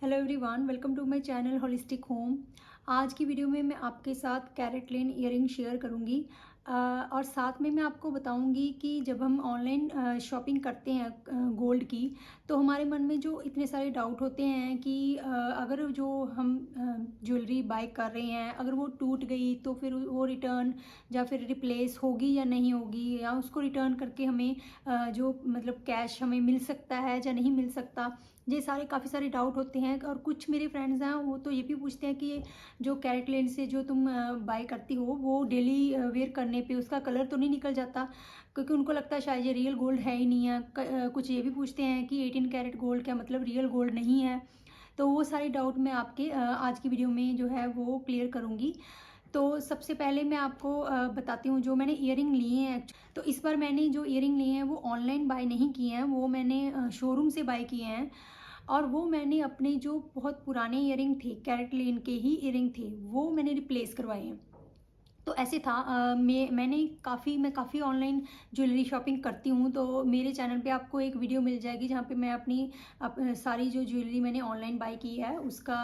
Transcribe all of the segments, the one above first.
Hello everyone, welcome to my channel holistic home. आज की video में मैं आपके साथ कैरेट लेन ईयरिंग शेयर करूंगी और साथ में मैं आपको बताऊंगी कि जब हम ऑनलाइन शॉपिंग करते हैं गोल्ड की, तो हमारे मन में जो इतने सारे डाउट होते हैं कि अगर जो हम ज्वेलरी बाय कर रहे हैं, अगर वो टूट गई तो फिर वो रिटर्न या फिर रिप्लेस होगी या नहीं होगी, या उसको रिटर्न करके हमें जो मतलब कैश हमें मिल सकता है या नहीं मिल सकता। ये सारे काफ़ी सारे डाउट होते हैं। और कुछ मेरे फ्रेंड्स हैं वो तो ये भी पूछते हैं कि ये जो कैरेट लेन से जो तुम बाय करती हो वो डेली वेयर करने पे उसका कलर तो नहीं निकल जाता, क्योंकि उनको लगता है शायद ये रियल गोल्ड है ही नहीं है। कुछ ये भी पूछते हैं कि 18 कैरेट गोल्ड क्या मतलब रियल गोल्ड नहीं है। तो वो सारे डाउट मैं आपके आज की वीडियो में जो है वो क्लियर करूँगी। तो सबसे पहले मैं आपको बताती हूँ जो मैंने ईयरिंग लिए हैं। तो इस बार मैंने जो ईयरिंग लिए हैं वो ऑनलाइन बाय नहीं किए हैं, वो मैंने शोरूम से बाय किए हैं। और वो मैंने अपने जो बहुत पुराने ईयरिंग थे, कैरेट लेन के ही ईयरिंग थे, वो मैंने रिप्लेस करवाए हैं। तो ऐसे था मैं काफ़ी ऑनलाइन ज्वेलरी शॉपिंग करती हूँ। तो मेरे चैनल पे आपको एक वीडियो मिल जाएगी जहाँ पे मैं सारी जो ज्वेलरी मैंने ऑनलाइन बाय की है उसका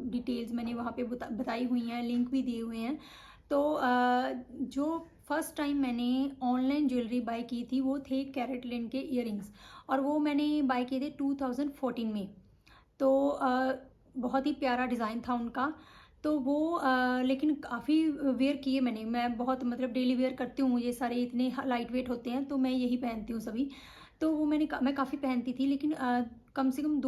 डिटेल्स मैंने वहाँ पे बताई हुई हैं, लिंक भी दिए हुए हैं। तो जो फर्स्ट टाइम मैंने ऑनलाइन ज्वेलरी बाय की थी वो थे कैरेट लेन के ईयरिंग्स, और वो मैंने बाय किए थे 2014 में। तो बहुत ही प्यारा डिज़ाइन था उनका। तो वो लेकिन काफ़ी वेयर किए मैं बहुत मतलब डेली वेयर करती हूँ, ये सारे इतने लाइट वेट होते हैं तो मैं यही पहनती हूँ सभी। तो वो मैं काफ़ी पहनती थी, लेकिन कम से कम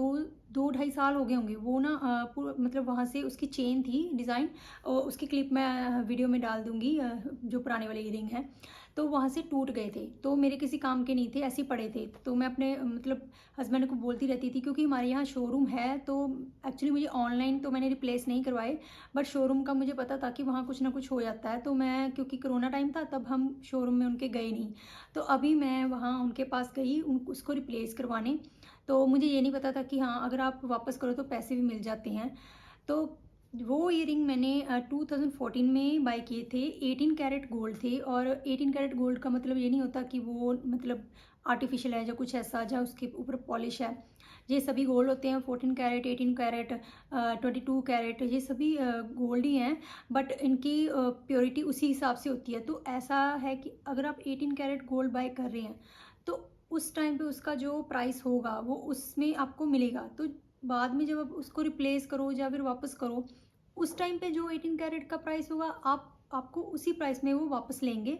दो ढाई साल हो गए होंगे वो ना। मतलब वहाँ से उसकी चेन थी डिज़ाइन, और उसकी क्लिप मैं वीडियो में डाल दूँगी, जो पुराने वाले ईयरिंग हैं। तो वहाँ से टूट गए थे, तो मेरे किसी काम के नहीं थे, ऐसे ही पड़े थे। तो मैं अपने मतलब हस्बैंड को बोलती रहती थी, क्योंकि हमारे यहाँ शोरूम है। तो एक्चुअली मुझे ऑनलाइन तो मैंने रिप्लेस नहीं करवाए, बट शोरूम का मुझे पता था कि वहाँ कुछ ना कुछ हो जाता है। तो मैं, क्योंकि कोरोना टाइम था तब हम शोरूम में उनके गए नहीं, तो अभी मैं वहाँ उनके पास गई उसको रिप्लेस करवाने। तो मुझे ये नहीं पता था कि हाँ, अगर आप वापस करो तो पैसे भी मिल जाते हैं। तो वो ईयरिंग मैंने 2014 में बाय किए थे। 18 कैरेट गोल्ड थे, और 18 कैरेट गोल्ड का मतलब ये नहीं होता कि वो मतलब आर्टिफिशियल है या कुछ ऐसा, या उसके ऊपर पॉलिश है। ये सभी गोल्ड होते हैं, 14 कैरेट, 18 कैरेट, 22 कैरेट, ये सभी गोल्ड ही हैं। बट इनकी प्योरिटी उसी हिसाब से होती है। तो ऐसा है कि अगर आप 18 कैरेट गोल्ड बाय कर रहे हैं तो उस टाइम पे उसका जो प्राइस होगा वो उसमें आपको मिलेगा। तो बाद में जब आप उसको रिप्लेस करो या फिर वापस करो, उस टाइम पे जो 18 कैरेट का प्राइस होगा आपको उसी प्राइस में वो वापस लेंगे,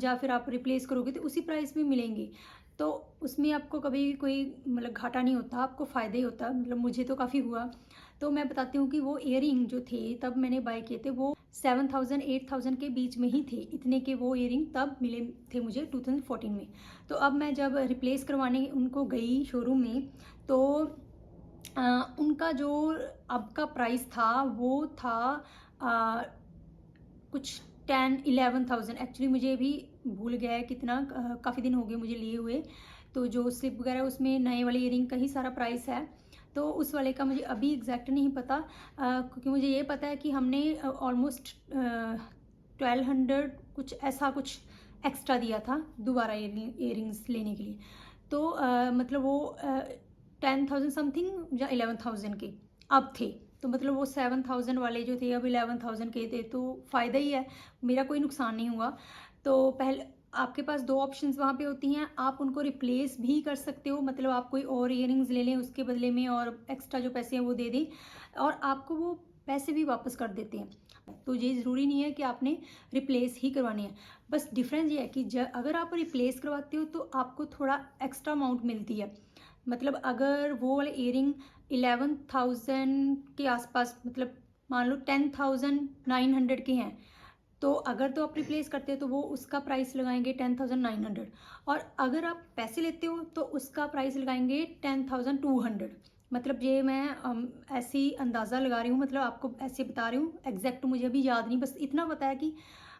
या फिर आप रिप्लेस करोगे तो उसी प्राइस में मिलेंगे। तो उसमें आपको कभी कोई मतलब घाटा नहीं होता, आपको फ़ायदा ही होता, मतलब मुझे तो काफ़ी हुआ। तो मैं बताती हूँ कि वो इयरिंग जो थे तब मैंने बाय किए थे, वो 7,000 8,000 के बीच में ही थे। इतने के वो इयरिंग तब मिले थे मुझे 2014 में। तो अब मैं जब रिप्लेस करवाने उनको गई शोरूम में, तो उनका जो अब का प्राइस था वो था आ, कुछ 10-11,000। एक्चुअली मुझे भी भूल गया है कितना, काफ़ी दिन हो गए मुझे लिए हुए। तो जो स्लिप वगैरह उसमें नए वाले ईयरिंग का ही सारा प्राइस है, तो उस वाले का मुझे अभी एग्जैक्ट नहीं पता, क्योंकि मुझे ये पता है कि हमने ऑलमोस्ट 1200 कुछ ऐसा कुछ एक्स्ट्रा दिया था दोबारा ईयरिंग्स लेने के लिए। तो मतलब वो 10,000 समथिंग या 11,000 के अब थे। तो मतलब वो 7,000 वाले जो थे अब 11,000 के थे, तो फ़ायदा ही है, मेरा कोई नुकसान नहीं हुआ। तो पहले आपके पास दो ऑप्शंस वहाँ पे होती हैं, आप उनको रिप्लेस भी कर सकते हो, मतलब आप कोई और इयरिंग्स ले लें उसके बदले में और एक्स्ट्रा जो पैसे हैं वो दे दें, और आपको वो पैसे भी वापस कर देते हैं। तो ये ज़रूरी नहीं है कि आपने रिप्लेस ही करवाने हैं। बस डिफरेंस ये है कि अगर आप रिप्लेस करवाते हो तो आपको थोड़ा एक्स्ट्रा अमाउंट मिलती है। मतलब अगर वो वाले इयरिंग 11,000 के आसपास, मतलब मान लो 10,900 के हैं, तो अगर तो आप रिप्लेस करते हो तो वो उसका प्राइस लगाएंगे 10,900, और अगर आप पैसे लेते हो तो उसका प्राइस लगाएंगे 10,200। मतलब ये मैं ऐसे ही अंदाज़ा लगा रही हूँ, मतलब आपको ऐसे बता रही हूँ, एग्जैक्ट मुझे अभी याद नहीं, बस इतना पता है कि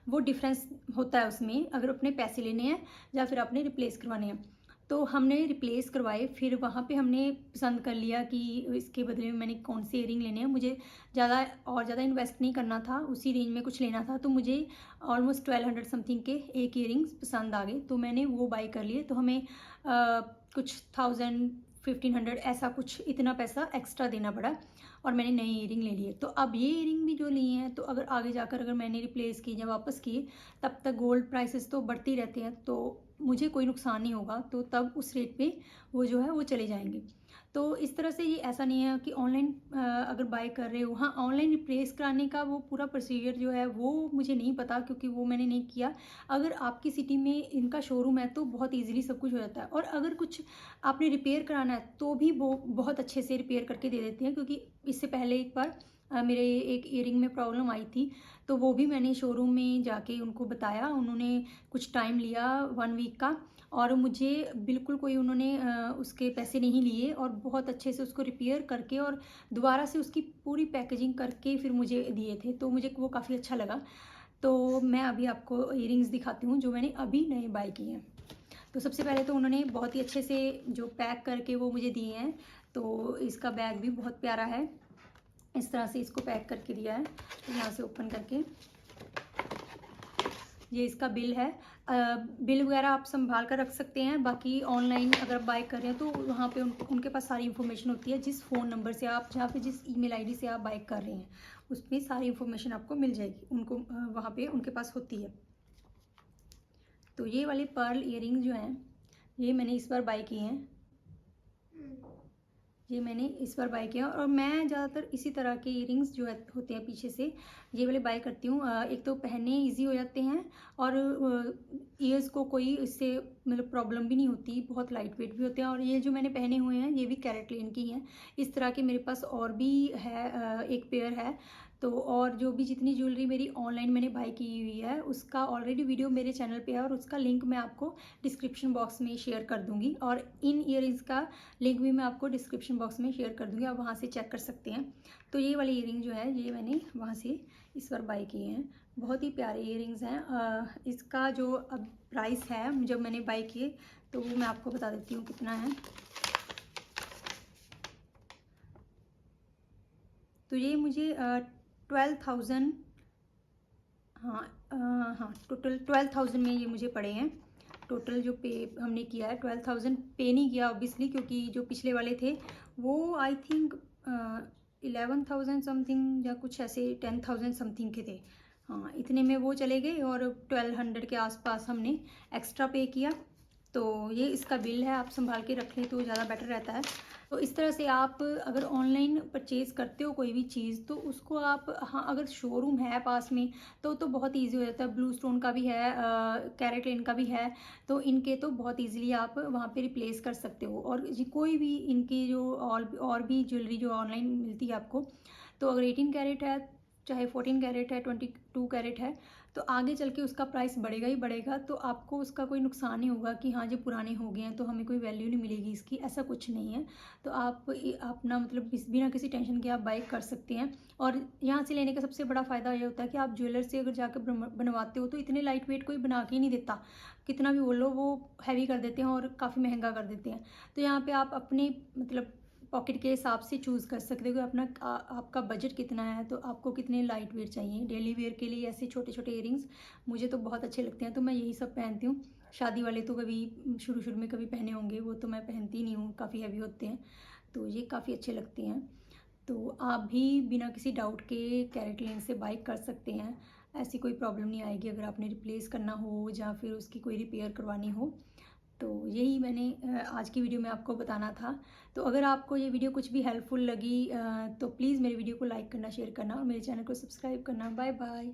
वो डिफरेंस होता है उसमें, अगर अपने पैसे लेने हैं या फिर आपने रिप्लेस करवाने हैं। तो हमने रिप्लेस करवाए, फिर वहाँ पे हमने पसंद कर लिया कि इसके बदले में मैंने कौन से इयरिंग लेने हैं। मुझे ज़्यादा इन्वेस्ट नहीं करना था, उसी रेंज में कुछ लेना था। तो मुझे ऑलमोस्ट 1200 समथिंग के एक इयरिंग्स पसंद आ गए, तो मैंने वो बाय कर लिए। तो हमें कुछ 1500 ऐसा कुछ इतना पैसा एक्स्ट्रा देना पड़ा और मैंने नई ईयरिंग ले लिए। तो अब ये ईयरिंग भी जो लिए हैं तो अगर आगे जाकर अगर मैंने रिप्लेस की या वापस किए तब तक गोल्ड प्राइसेस तो बढ़ते ही रहते हैं, तो मुझे कोई नुकसान नहीं होगा, तो तब उस रेट पे वो जो है वो चले जाएंगे। तो इस तरह से ये ऐसा नहीं है कि ऑनलाइन अगर बाय कर रहे हो, हाँ ऑनलाइन रिप्लेस कराने का वो पूरा प्रोसीजर जो है वो मुझे नहीं पता क्योंकि वो मैंने नहीं किया। अगर आपकी सिटी में इनका शोरूम है तो बहुत इजीली सब कुछ हो जाता है, और अगर कुछ आपने रिपेयर कराना है तो भी वो बहुत अच्छे से रिपेयर करके दे देते हैं, क्योंकि इससे पहले एक बार मेरे एक ईयरिंग में प्रॉब्लम आई थी, तो वो भी मैंने शोरूम में जाके उनको बताया। उन्होंने कुछ टाइम लिया 1 वीक का, और मुझे बिल्कुल कोई उन्होंने उसके पैसे नहीं लिए और बहुत अच्छे से उसको रिपेयर करके और दोबारा से उसकी पूरी पैकेजिंग करके फिर मुझे दिए थे, तो मुझे वो काफ़ी अच्छा लगा। तो मैं अभी आपको ईयरिंग्स दिखाती हूँ जो मैंने अभी नए बाय किए हैं। तो सबसे पहले तो उन्होंने बहुत ही अच्छे से जो पैक करके वो मुझे दिए हैं, तो इसका बैग भी बहुत प्यारा है। इस तरह से इसको पैक करके दिया है, तो यहाँ से ओपन करके ये इसका बिल है। बिल वगैरह आप संभाल कर रख सकते हैं। बाकी ऑनलाइन अगर बाय कर रहे हैं तो वहाँ पे उनके पास सारी इन्फॉर्मेशन होती है, जिस फ़ोन नंबर से आप जहाँ पे जिस ईमेल आईडी से आप बाय कर रहे हैं उसमें सारी इन्फॉर्मेशन आपको मिल जाएगी, उनको वहाँ पे उनके पास होती है। तो ये वाले पर्ल ईयरिंग जो हैं ये मैंने इस बार बाय किए हैं, ये मैंने इस बार बाय किया। और मैं ज़्यादातर इसी तरह के ईयरिंग्स जो होते हैं पीछे से ये वाले बाय करती हूँ। एक तो पहनने इजी हो जाते हैं और ईयर्स को कोई इससे मतलब प्रॉब्लम भी नहीं होती, बहुत लाइट वेट भी होते हैं। और ये जो मैंने पहने हुए हैं ये भी कैरेटलिन की हैं। इस तरह के मेरे पास और भी है, एक पेयर है। तो और जो भी जितनी ज्वेलरी मेरी ऑनलाइन मैंने बाय की हुई है उसका ऑलरेडी वीडियो मेरे चैनल पे है और उसका लिंक मैं आपको डिस्क्रिप्शन बॉक्स में शेयर कर दूँगी, और इन ईयरिंग्स का लिंक भी मैं आपको डिस्क्रिप्शन बॉक्स में शेयर कर दूँगी, आप वहाँ से चेक कर सकते हैं। तो ये वाली ईयरिंग जो है ये मैंने वहाँ से इस बार बाय किए हैं, बहुत ही प्यारे ईयरिंग्स हैं। इसका जो अब प्राइस है जब मैंने बाय किए तो वो मैं आपको बता देती हूँ कितना है। तो ये मुझे 12,000, हाँ हाँ टोटल 12,000 में ये मुझे पड़े हैं। टोटल जो पे हमने किया है 12,000 पे नहीं किया ऑब्वियसली, क्योंकि जो पिछले वाले थे वो आई थिंक 11,000 समथिंग या कुछ ऐसे 10,000 समथिंग के थे। हाँ इतने में वो चले गए और 1200 के आसपास हमने एक्स्ट्रा पे किया। तो ये इसका बिल है, आप संभाल के रख लें तो ज़्यादा बेटर रहता है। तो इस तरह से आप अगर ऑनलाइन परचेज़ करते हो कोई भी चीज़ तो उसको आप, हाँ अगर शोरूम है पास में तो बहुत इजी हो जाता है। ब्लू स्टोन का भी है, कैरेटलिन का भी है, तो इनके तो बहुत इजीली आप वहाँ पे रिप्लेस कर सकते हो। और कोई भी इनकी जो और भी ज्वेलरी जो ऑनलाइन मिलती है आपको, तो अगर 18 कैरेट है चाहे 14 कैरेट है 22 कैरेट है तो आगे चल के उसका प्राइस बढ़ेगा ही बढ़ेगा, तो आपको उसका कोई नुकसान नहीं होगा कि हाँ जो पुराने हो गए हैं तो हमें कोई वैल्यू नहीं मिलेगी इसकी, ऐसा कुछ नहीं है। तो आप अपना मतलब बिना किसी टेंशन के आप बाय कर सकते हैं। और यहाँ से लेने का सबसे बड़ा फ़ायदा ये होता है कि आप ज्वेलर से अगर जाकर बनवाते हो तो इतने लाइट वेट कोई बना के ही नहीं देता, कितना भी बोलो वो हैवी कर देते हैं और काफ़ी महंगा कर देते हैं। तो यहाँ पर आप अपने मतलब पॉकेट के हिसाब से चूज़ कर सकते हो कि अपना आपका बजट कितना है, तो आपको कितने लाइट वेट चाहिए। डेली वेयर के लिए ऐसे छोटे छोटे इयरिंग्स मुझे तो बहुत अच्छे लगते हैं, तो मैं यही सब पहनती हूँ। शादी वाले तो कभी शुरू में कभी पहने होंगे, वो तो मैं पहनती नहीं हूँ, काफ़ी हैवी होते हैं, तो ये काफ़ी अच्छे लगते हैं। तो आप भी बिना किसी डाउट के कैरेटलिन से बाय कर सकते हैं, ऐसी कोई प्रॉब्लम नहीं आएगी अगर आपने रिप्लेस करना हो या फिर उसकी कोई रिपेयर करवानी हो। तो यही मैंने आज की वीडियो में आपको बताना था। तो अगर आपको ये वीडियो कुछ भी हेल्पफुल लगी तो प्लीज़ मेरे वीडियो को लाइक करना, शेयर करना और मेरे चैनल को सब्सक्राइब करना। Bye bye.